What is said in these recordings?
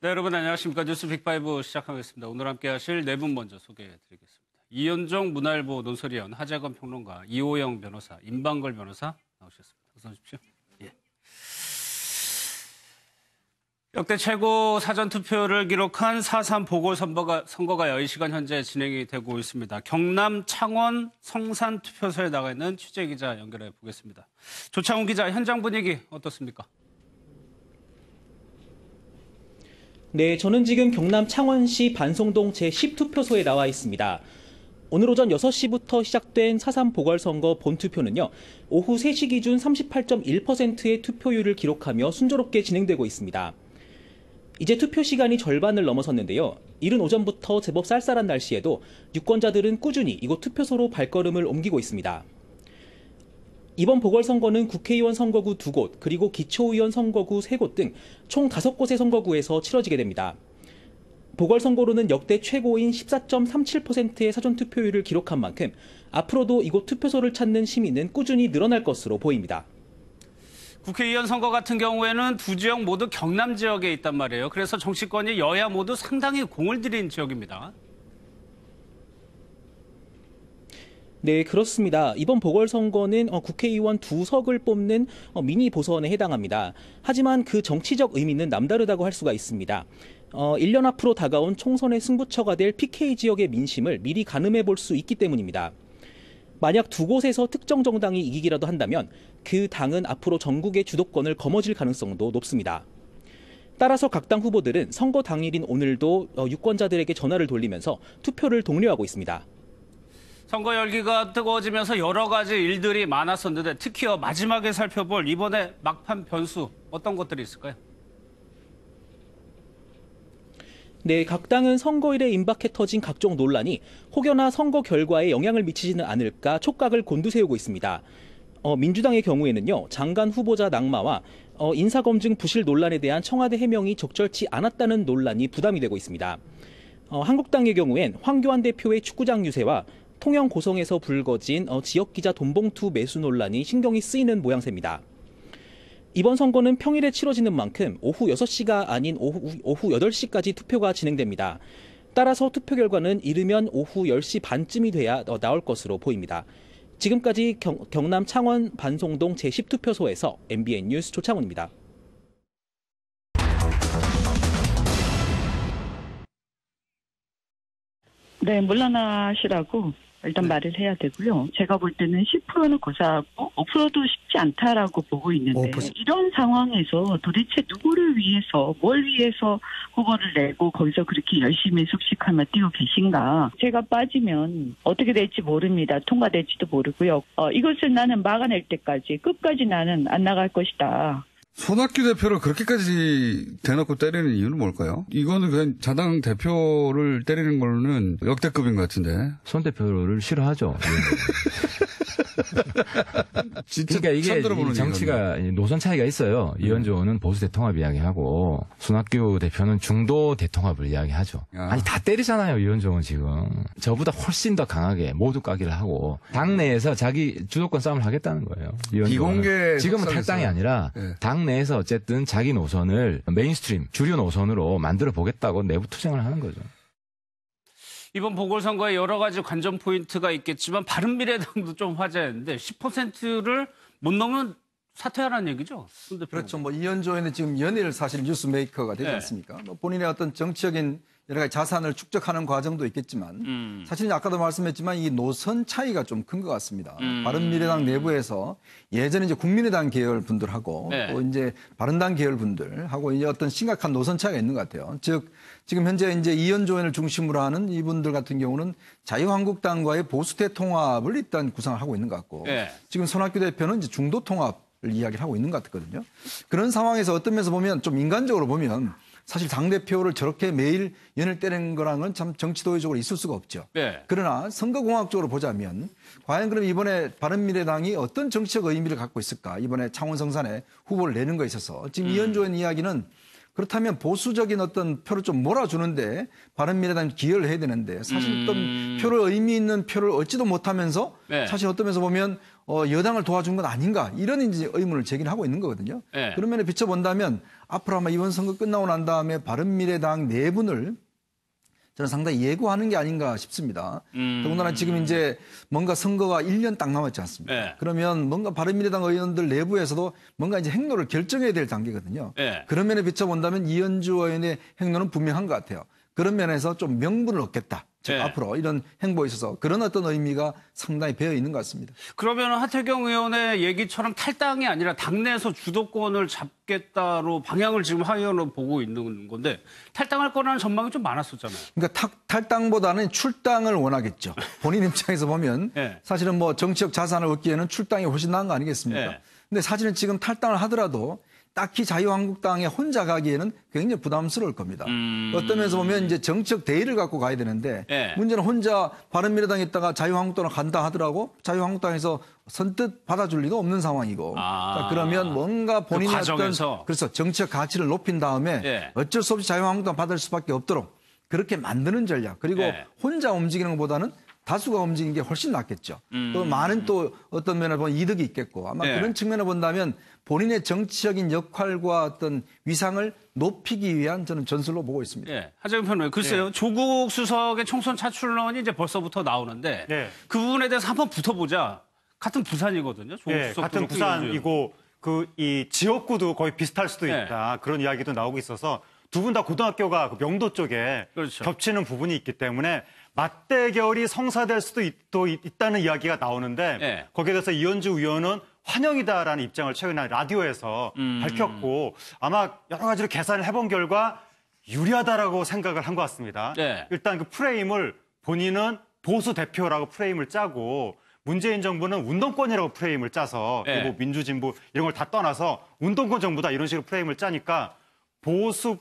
네, 여러분 안녕하십니까. 뉴스 빅5 시작하겠습니다. 오늘 함께 하실 네 분 먼저 소개해드리겠습니다. 이현종 문화일보 논설위원, 하재건 평론가, 이호영 변호사, 임방걸 변호사 나오셨습니다. 어서 오십시오. 예. 역대 최고 사전투표를 기록한 4.3 보궐선거가 이 시간 현재 진행이 되고 있습니다. 경남 창원 성산 투표소에 나가 있는 취재기자 연결해 보겠습니다. 조창훈 기자, 현장 분위기 어떻습니까? 네, 저는 지금 경남 창원시 반송동 제10투표소에 나와 있습니다. 오늘 오전 6시부터 시작된 4.3 보궐선거 본투표는요, 오후 3시 기준 38.1%의 투표율을 기록하며 순조롭게 진행되고 있습니다. 이제 투표 시간이 절반을 넘어섰는데요. 이른 오전부터 제법 쌀쌀한 날씨에도 유권자들은 꾸준히 이곳 투표소로 발걸음을 옮기고 있습니다. 이번 보궐선거는 국회의원 선거구 2곳, 그리고 기초의원 선거구 3곳 등 총 5곳의 선거구에서 치러지게 됩니다. 보궐선거로는 역대 최고인 14.37%의 사전투표율을 기록한 만큼 앞으로도 이곳 투표소를 찾는 시민은 꾸준히 늘어날 것으로 보입니다. 국회의원 선거 같은 경우에는 두 지역 모두 경남 지역에 있단 말이에요. 그래서 정치권이 여야 모두 상당히 공을 들인 지역입니다. 네, 그렇습니다. 이번 보궐선거는 국회의원 2석을 뽑는 미니 보선에 해당합니다. 하지만 그 정치적 의미는 남다르다고 할 수가 있습니다. 1년 앞으로 다가온 총선의 승부처가 될 PK 지역의 민심을 미리 가늠해 볼 수 있기 때문입니다. 만약 두 곳에서 특정 정당이 이기기라도 한다면 그 당은 앞으로 전국의 주도권을 거머쥘 가능성도 높습니다. 따라서 각 당 후보들은 선거 당일인 오늘도 유권자들에게 전화를 돌리면서 투표를 독려하고 있습니다. 선거 열기가 뜨거워지면서 여러 가지 일들이 많았었는데 특히 마지막에 살펴볼 이번에 막판 변수 어떤 것들이 있을까요? 네, 각 당은 선거일에 임박해 터진 각종 논란이 혹여나 선거 결과에 영향을 미치지는 않을까 촉각을 곤두세우고 있습니다. 민주당의 경우에는요, 장관 후보자 낙마와 인사검증 부실 논란에 대한 청와대 해명이 적절치 않았다는 논란이 부담이 되고 있습니다. 한국당의 경우엔 황교안 대표의 축구장 유세와 통영 고성에서 불거진 지역기자 돈봉투 매수 논란이 신경이 쓰이는 모양새입니다. 이번 선거는 평일에 치러지는 만큼 오후 6시가 아닌 오후 8시까지 투표가 진행됩니다. 따라서 투표 결과는 이르면 오후 10시 반쯤이 돼야 나올 것으로 보입니다. 지금까지 경남 창원 반송동 제10투표소에서 MBN 뉴스 조창훈입니다. 네, 물러나시라고 일단 말을 해야 되고요. 제가 볼 때는 10%는 고사하고 5%도 쉽지 않다라고 보고 있는데 이런 상황에서 도대체 누구를 위해서 뭘 위해서 후보를 내고 거기서 그렇게 열심히 숙식하며 뛰고 계신가. 제가 빠지면 어떻게 될지 모릅니다. 통과될지도 모르고요. 이것을 나는 막아낼 때까지 끝까지 나는 안 나갈 것이다. 손학규 대표를 그렇게까지 대놓고 때리는 이유는 뭘까요? 이거는 그냥 자당 대표를 때리는 걸로는 역대급인 것 같은데. 손 대표를 싫어하죠. 진짜 그러니까 이게 정치가 노선 차이가 있어요. 이현주 의원은 보수 대통합 이야기하고 손학규 대표는 중도 대통합을 이야기하죠. 아니 다 때리잖아요. 이현주 의원 지금. 저보다 훨씬 더 강하게 모두 까기를 하고 당내에서 자기 주도권 싸움을 하겠다는 거예요. 비공개 지금은 탈당이 아니라 네. 당내에서 어쨌든 자기 노선을 메인스트림 주류 노선으로 만들어 보겠다고 내부 투쟁을 하는 거죠. 이번 보궐선거에 여러 가지 관전 포인트가 있겠지만 바른미래당도 좀 화제였는데 10%를 못 넘으면 사퇴하라는 얘기죠. 그렇죠. 이현주 의원은 지금 연일 사실 뉴스메이커가 되지 않습니까? 본인의 어떤 정치적인 여러 가지 자산을 축적하는 과정도 있겠지만 사실 아까도 말씀했지만 이 노선 차이가 좀 큰 것 같습니다. 바른미래당 내부에서 예전에 이제 국민의당 계열 분들하고 또 이제 바른당 계열 분들하고 이제 어떤 심각한 노선 차이가 있는 것 같아요. 즉 지금 현재 이제 이현주 의원을 중심으로 하는 이분들 같은 경우는 자유한국당과의 보수 대통합을 일단 구상을 하고 있는 것 같고 지금 손학규 대표는 이제 중도 통합을 이야기를 하고 있는 것 같거든요. 그런 상황에서 어떤 면에서 보면 좀 인간적으로 보면 사실 당대표를 저렇게 매일 연을 때리는 거랑은 참 정치도의적으로 있을 수가 없죠. 그러나 선거공학적으로 보자면 과연 그럼 이번에 바른미래당이 어떤 정치적 의미를 갖고 있을까? 이번에 창원 성산에 후보를 내는 거에 있어서 지금 이현주 의원 이야기는 그렇다면 보수적인 어떤 표를 좀 몰아주는데 바른미래당이 기여를 해야 되는데 사실 어떤 표를 의미 있는 표를 얻지도 못하면서 네. 사실 어떤 면에서 보면 여당을 도와준 건 아닌가 이런 이제 의문을 제기를 하고 있는 거거든요. 네. 그런 면에 비춰본다면 앞으로 아마 이번 선거 끝나고 난 다음에 바른미래당 내분을 저는 상당히 예고하는 게 아닌가 싶습니다. 더군다나 지금 이제 뭔가 선거가 1년 딱 남았지 않습니까? 네. 그러면 뭔가 바른미래당 의원들 내부에서도 뭔가 이제 행로를 결정해야 될 단계거든요. 네. 그런 면에 비춰본다면 이현주 의원의 행로는 분명한 것 같아요. 그런 면에서 좀 명분을 얻겠다. 즉 네. 앞으로 이런 행보에 있어서 그런 어떤 의미가 상당히 배어 있는 것 같습니다. 그러면 하태경 의원의 얘기처럼 탈당이 아니라 당내에서 주도권을 잡겠다로 방향을 지금 하 의원은 보고 있는 건데 탈당할 거라는 전망이 좀 많았었잖아요. 그러니까 탈당보다는 출당을 원하겠죠. 본인 입장에서 보면 네. 사실은 뭐 정치적 자산을 얻기에는 출당이 훨씬 나은 거 아니겠습니까? 네. 근데 사실은 지금 탈당을 하더라도 딱히 자유한국당에 혼자 가기에는 굉장히 부담스러울 겁니다. 어떤 면에서 보면 이제 정치적 대의를 갖고 가야 되는데 네. 문제는 혼자 바른미래당에 있다가 자유한국당을 간다 하더라고 자유한국당에서 선뜻 받아줄 리가 없는 상황이고 자, 그러면 뭔가 본인의 어떤 그래서 정치적 가치를 높인 다음에 네. 어쩔 수 없이 자유한국당 받을 수밖에 없도록 그렇게 만드는 전략 그리고 네. 혼자 움직이는 것보다는 다수가 움직이는 게 훨씬 낫겠죠. 또 많은 또 어떤 면을 보면 이득이 있겠고 아마 네. 그런 측면을 본다면 본인의 정치적인 역할과 어떤 위상을 높이기 위한 저는 전술로 보고 있습니다. 네. 하재근 평론가님, 글쎄요. 조국 수석의 총선 차출론이 이제 벌써부터 나오는데 네. 그 부분에 대해서 한번 붙어보자. 같은 부산이거든요. 조국 예, 수석도 같은 그렇고 부산이고 이 지역구도 거의 비슷할 수도 네. 있다. 그런 이야기도 나오고 있어서 두 분 다 고등학교가 그 명도 쪽에 그렇죠. 겹치는 부분이 있기 때문에 맞대결이 성사될 수도 있다는 이야기가 나오는데 네. 거기에 대해서 이현주 의원은 환영이다라는 입장을 최근에 라디오에서 밝혔고 아마 여러 가지로 계산을 해본 결과 유리하다라고 생각을 한 것 같습니다. 네. 일단 그 프레임을 본인은 보수 대표라고 프레임을 짜고 문재인 정부는 운동권이라고 프레임을 짜서 네. 뭐 민주 진보 이런 걸 다 떠나서 운동권 정부다 이런 식으로 프레임을 짜니까 보수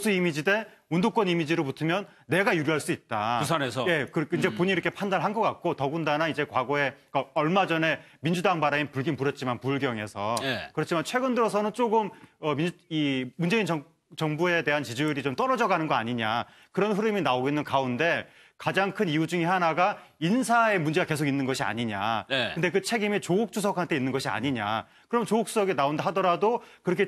이미지 대 운동권 이미지로 붙으면 내가 유리할 수 있다. 부산에서. 예, 이제 본인이 이렇게 판단한 것 같고 더군다나 이제 과거에 그러니까 얼마 전에 민주당 바람이 불긴 불었지만 부울경에서 네. 그렇지만 최근 들어서는 조금 문재인 정부에 대한 지지율이 좀 떨어져 가는 거 아니냐 그런 흐름이 나오고 있는 가운데 가장 큰 이유 중에 하나가 인사의 문제가 계속 있는 것이 아니냐. 네. 근데 그 책임이 조국 주석한테 있는 것이 아니냐. 그럼 조국 주석이 나온다 하더라도 그렇게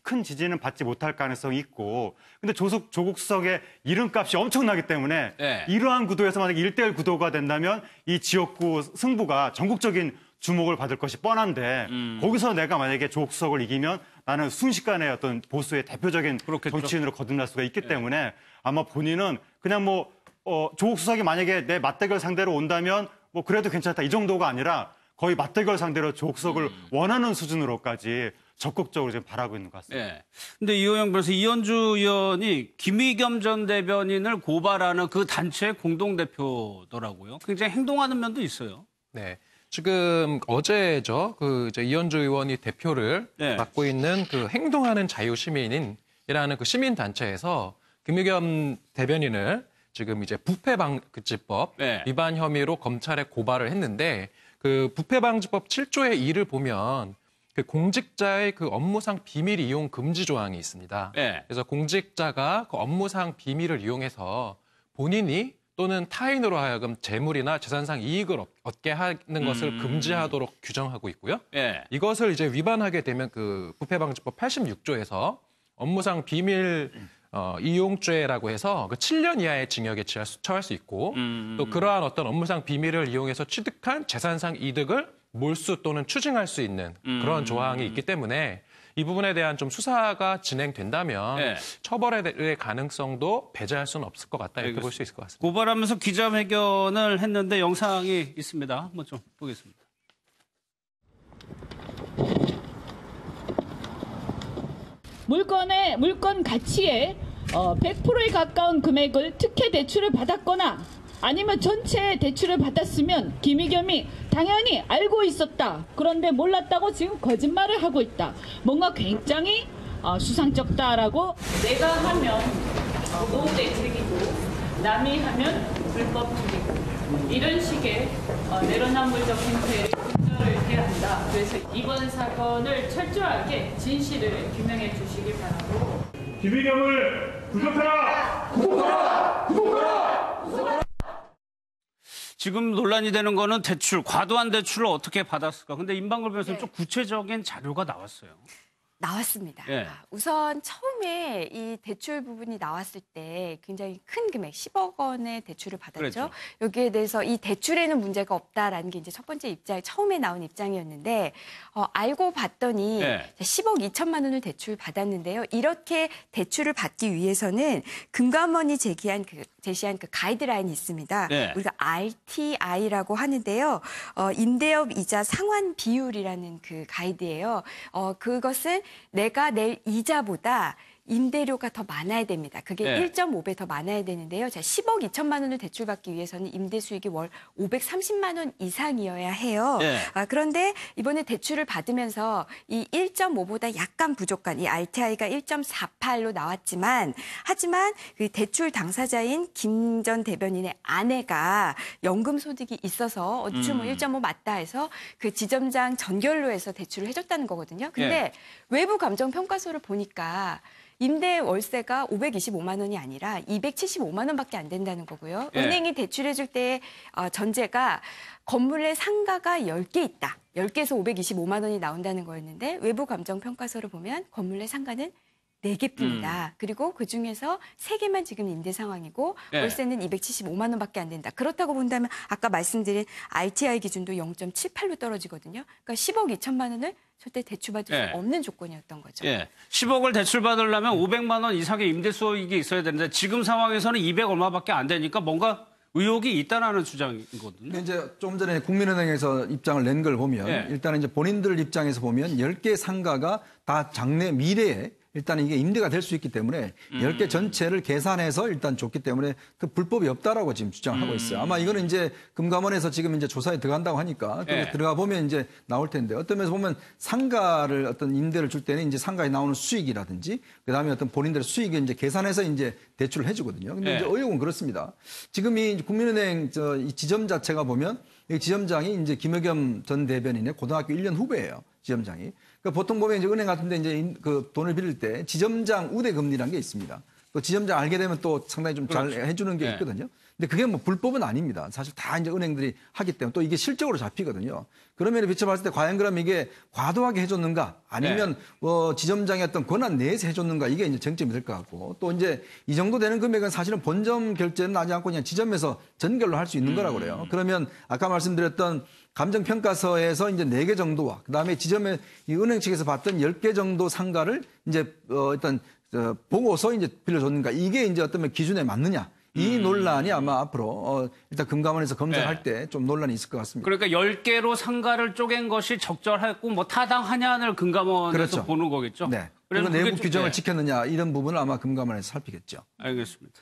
큰 지지는 받지 못할 가능성이 있고. 근데 조국 주석의 이름값이 엄청나기 때문에 네. 이러한 구도에서 만약에 1대1 구도가 된다면 이 지역구 승부가 전국적인 주목을 받을 것이 뻔한데 거기서 내가 만약에 조국 수석을 이기면 나는 순식간에 어떤 보수의 대표적인 그렇겠죠. 정치인으로 거듭날 수가 있기 때문에 아마 본인은 그냥 조국 수석이 만약에 내 맞대결 상대로 온다면 뭐 그래도 괜찮다 이 정도가 아니라 거의 맞대결 상대로 조국 수석을 원하는 수준으로까지 적극적으로 지금 바라고 있는 것 같습니다. 네. 근데 이호영 변호사, 이현주 의원이 김의겸 전 대변인을 고발하는 그 단체의 공동대표더라고요. 굉장히 행동하는 면도 있어요. 네. 지금 어제죠. 이제 이현주 의원이 대표를 네. 맡고 있는 그 행동하는 자유시민이라는 그 시민단체에서 김의겸 대변인을 지금 이제 부패방지법 네. 위반 혐의로 검찰에 고발을 했는데 그 부패방지법 7조의 2를 보면 그 공직자의 그 업무상 비밀 이용 금지 조항이 있습니다. 네. 그래서 공직자가 그 업무상 비밀을 이용해서 본인이 또는 타인으로 하여금 재물이나 재산상 이익을 얻게 하는 것을 금지하도록 규정하고 있고요. 네. 이것을 이제 위반하게 되면 그 부패방지법 86조에서 업무상 비밀 이용죄라고 해서 그 7년 이하의 징역에 처할 수 있고 또 그러한 어떤 업무상 비밀을 이용해서 취득한 재산상 이득을 몰수 또는 추징할 수 있는 그런 조항이 있기 때문에 이 부분에 대한 좀 수사가 진행된다면 네. 처벌의 가능성도 배제할 수는 없을 것 같다 이렇게 볼 수 있을 것 같습니다. 고발하면서 기자회견을 했는데 영상이 있습니다. 한번 좀 보겠습니다. 물건 가치의 100%에 가까운 금액을 특혜 대출을 받았거나 아니면 전체 대출을 받았으면 김의겸이 당연히 알고 있었다. 그런데 몰랐다고 지금 거짓말을 하고 있다. 뭔가 굉장히 수상쩍다라고 내가 하면 노대책이고 남이 하면 불법적이고 이런 식의 내로남불적 행태를 이렇게 한다. 그래서 이번 사건을 철저하게 진실을 규명해 주시기 바라고. 김의겸을 구속하라! 지금 논란이 되는 거는 대출, 과도한 대출을 어떻게 받았을까? 근데 임방글 변호사님 좀 구체적인 자료가 나왔어요. 나왔습니다. 예. 우선 처음에 이 대출 부분이 나왔을 때 굉장히 큰 금액, 10억 원의 대출을 받았죠. 그랬죠. 여기에 대해서 이 대출에는 문제가 없다라는 게 이제 첫 번째 입장, 처음에 나온 입장이었는데 알고 봤더니 예. 10억 2천만 원을 대출 받았는데요. 이렇게 대출을 받기 위해서는 금감원이 제시한 그 가이드라인이 있습니다. 예. 우리가 RTI라고 하는데요. 임대업 이자 상환 비율이라는 그 가이드예요. 그것은 내가 낼 이자보다 임대료가 더 많아야 됩니다. 그게 네. 1.5배 더 많아야 되는데요. 자, 10억 2천만 원을 대출받기 위해서는 임대 수익이 월 530만 원 이상이어야 해요. 네. 그런데 이번에 대출을 받으면서 이 1.5보다 약간 부족한 이 RTI가 1.48로 나왔지만 하지만 그 대출 당사자인 김 전 대변인의 아내가 연금 소득이 있어서 어쭈 뭐 1.5 맞다 해서 그 지점장 전결로 해서 대출을 해줬다는 거거든요. 근데 네. 외부 감정 평가서를 보니까 임대 월세가 525만 원이 아니라 275만 원밖에 안 된다는 거고요. 예. 은행이 대출해줄 때 전제가 건물의 상가가 10개 있다. 10개에서 525만 원이 나온다는 거였는데 외부 감정 평가서를 보면 건물의 상가는 4개뿐이다. 그리고 그중에서 3개만 지금 임대 상황이고 예. 월세는 275만 원밖에 안 된다. 그렇다고 본다면 아까 말씀드린 RTI 기준도 0.78로 떨어지거든요. 그러니까 10억 2천만 원을 절대 대출받을 예. 수 없는 조건이었던 거죠. 예. 10억을 대출받으려면 500만 원 이상의 임대 수익이 있어야 되는데 지금 상황에서는 200 얼마밖에 안 되니까 뭔가 의혹이 있다라는 주장이거든요. 근데 이제 좀 전에 국민은행에서 입장을 낸 걸 보면 예. 일단 이제 본인들 입장에서 보면 10개 상가가 다 장래 미래에 일단 이게 임대가 될 수 있기 때문에 10개 전체를 계산해서 일단 줬기 때문에 그 불법이 없다라고 지금 주장하고 있어요. 아마 이거는 이제 금감원에서 지금 이제 조사에 들어간다고 하니까 예. 들어가 보면 이제 나올 텐데 어떤 면에서 보면 상가를 어떤 임대를 줄 때는 이제 상가에 나오는 수익이라든지 그다음에 어떤 본인들의 수익을 이제 계산해서 이제 대출을 해주거든요. 근데 예. 이제 의혹은 그렇습니다. 지금 이 국민은행 이 지점 자체가 보면 이 지점장이 이제 김의겸 전 대변인의 고등학교 1년 후배예요. 지점장이. 그러니까 보통 보면 이제 은행 같은데 이제 그 돈을 빌릴 때 지점장 우대 금리라는 게 있습니다. 그 지점장 알게 되면 또 상당히 좀 잘 그렇죠. 해주는 게 네. 있거든요. 근데 그게 뭐 불법은 아닙니다. 사실 다 이제 은행들이 하기 때문에 또 이게 실적으로 잡히거든요. 그런 면에 비춰봤을 때 과연 그럼 이게 과도하게 해줬는가 아니면 지점장의 어떤 권한 내에서 해줬는가 이게 이제 쟁점이 될 것 같고 또 이제 이 정도 되는 금액은 사실은 본점 결제는 하지 않고 그냥 지점에서 전결로 할 수 있는 거라고 그래요. 그러면 아까 말씀드렸던 감정평가서에서 이제 4개 정도와 그다음에 지점에 이 은행 측에서 봤던 10개 정도 상가를 이제 일단 보고서 이제 빌려줬는가 이게 이제 어떤 기준에 맞느냐 이 논란이 아마 앞으로 일단 금감원에서 검증할 때 좀 논란이 있을 것 같습니다. 그러니까 10개로 상가를 쪼갠 것이 적절했고 뭐 타당하냐를 금감원에서 그렇죠. 보는 거겠죠. 네. 그래서 그리고 내부 그게 좀- 규정을 네. 지켰느냐 이런 부분을 아마 금감원에서 살피겠죠. 알겠습니다.